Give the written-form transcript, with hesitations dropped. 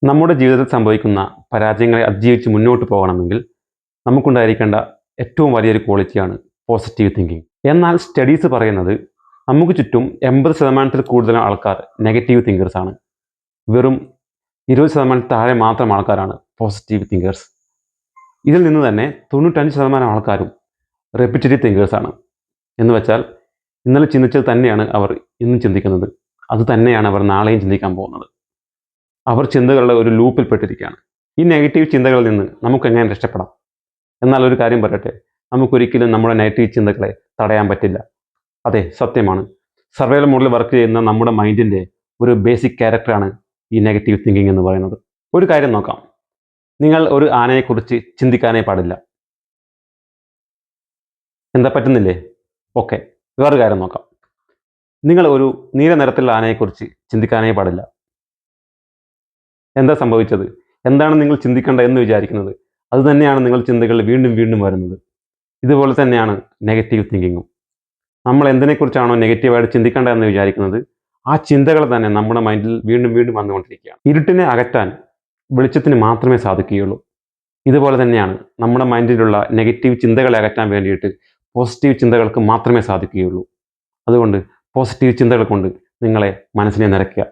നമ്മുടെ ജീവിതത്തിൽ സംഭവിക്കുന്ന പരാജയങ്ങളെ അതിജീവിച്ച് മുന്നോട്ട് പോകണമെങ്കിൽ നമുക്കുണ്ടായിരിക്കേണ്ട ഏറ്റവും വലിയൊരു ക്വാളിറ്റിയാണ് പോസിറ്റീവ് തിങ്കിങ്. എന്നാൽ സ്റ്റഡീസ് പറയുന്നത് നമുക്ക് ചുറ്റും 80% കൂടുതൽ ആൾക്കാർ നെഗറ്റീവ് തിങ്കേഴ്സാണ്. വെറും 20% താഴെ മാത്രം ആൾക്കാരാണ് പോസിറ്റീവ് തിങ്കേഴ്സ്. ഇതിൽ നിന്ന് തന്നെ 95% ആൾക്കാരും റെപ്പിറ്റേറ്റീവ് തിങ്കേഴ്സാണ്. എന്ന് വെച്ചാൽ ഇന്നലെ ചിന്തിച്ചത് തന്നെയാണ് അവർ ഇന്നും ചിന്തിക്കുന്നത്, അത് തന്നെയാണ് അവർ നാളെയും ചിന്തിക്കാൻ പോകുന്നത്. അവർ ചിന്തകളുടെ ഒരു ലൂപ്പിൽ പെട്ടിരിക്കുകയാണ്. ഈ നെഗറ്റീവ് ചിന്തകളിൽ നിന്ന് നമുക്ക് എങ്ങനെ രക്ഷപ്പെടാം? എന്നാൽ ഒരു കാര്യം പറയട്ടെ, നമുക്കൊരിക്കലും നമ്മുടെ നെഗറ്റീവ് ചിന്തകളെ തടയാൻ പറ്റില്ല. അതെ, സത്യമാണ്. സർവൈവൽ മോഡിൽ വർക്ക് ചെയ്യുന്ന നമ്മുടെ മൈൻഡിൻ്റെ ഒരു ബേസിക് ക്യാരക്ടറാണ് ഈ നെഗറ്റീവ് തിങ്കിങ് എന്ന് പറയുന്നത്. ഒരു കാര്യം നോക്കാം. നിങ്ങൾ ഒരു ആനയെക്കുറിച്ച് ചിന്തിക്കാനേ പാടില്ല. എന്താ, പറ്റുന്നില്ലേ? ഓക്കെ, വേറൊരു കാര്യം നോക്കാം. നിങ്ങൾ ഒരു നീല നിറത്തിലുള്ള ആനയെക്കുറിച്ച് ചിന്തിക്കാനേ പാടില്ല. എന്താ സംഭവിച്ചത്? എന്താണ് നിങ്ങൾ ചിന്തിക്കേണ്ടത് എന്ന് വിചാരിക്കുന്നത്? അതുതന്നെയാണ് നിങ്ങൾ ചിന്തകളിൽ വീണ്ടും വീണ്ടും വരുന്നത്. ഇതുപോലെ തന്നെയാണ് നെഗറ്റീവ് തിങ്കിങ്ങും. നമ്മൾ എന്തിനെക്കുറിച്ചാണോ നെഗറ്റീവായിട്ട് ചിന്തിക്കേണ്ടതെന്ന് വിചാരിക്കുന്നത്, ആ ചിന്തകൾ തന്നെ നമ്മുടെ മൈൻഡിൽ വീണ്ടും വീണ്ടും വന്നുകൊണ്ടിരിക്കുകയാണ്. ഇരുട്ടിനെ അകറ്റാൻ വെളിച്ചത്തിന് മാത്രമേ സാധിക്കുകയുള്ളൂ. ഇതുപോലെ തന്നെയാണ് നമ്മുടെ മൈൻഡിലുള്ള നെഗറ്റീവ് ചിന്തകളെ അകറ്റാൻ വേണ്ടിയിട്ട് പോസിറ്റീവ് ചിന്തകൾക്ക് മാത്രമേ സാധിക്കുകയുള്ളൂ. അതുകൊണ്ട് പോസിറ്റീവ് ചിന്തകൾ കൊണ്ട് നിങ്ങളെ മനസ്സിനെ നിറയ്ക്കുക.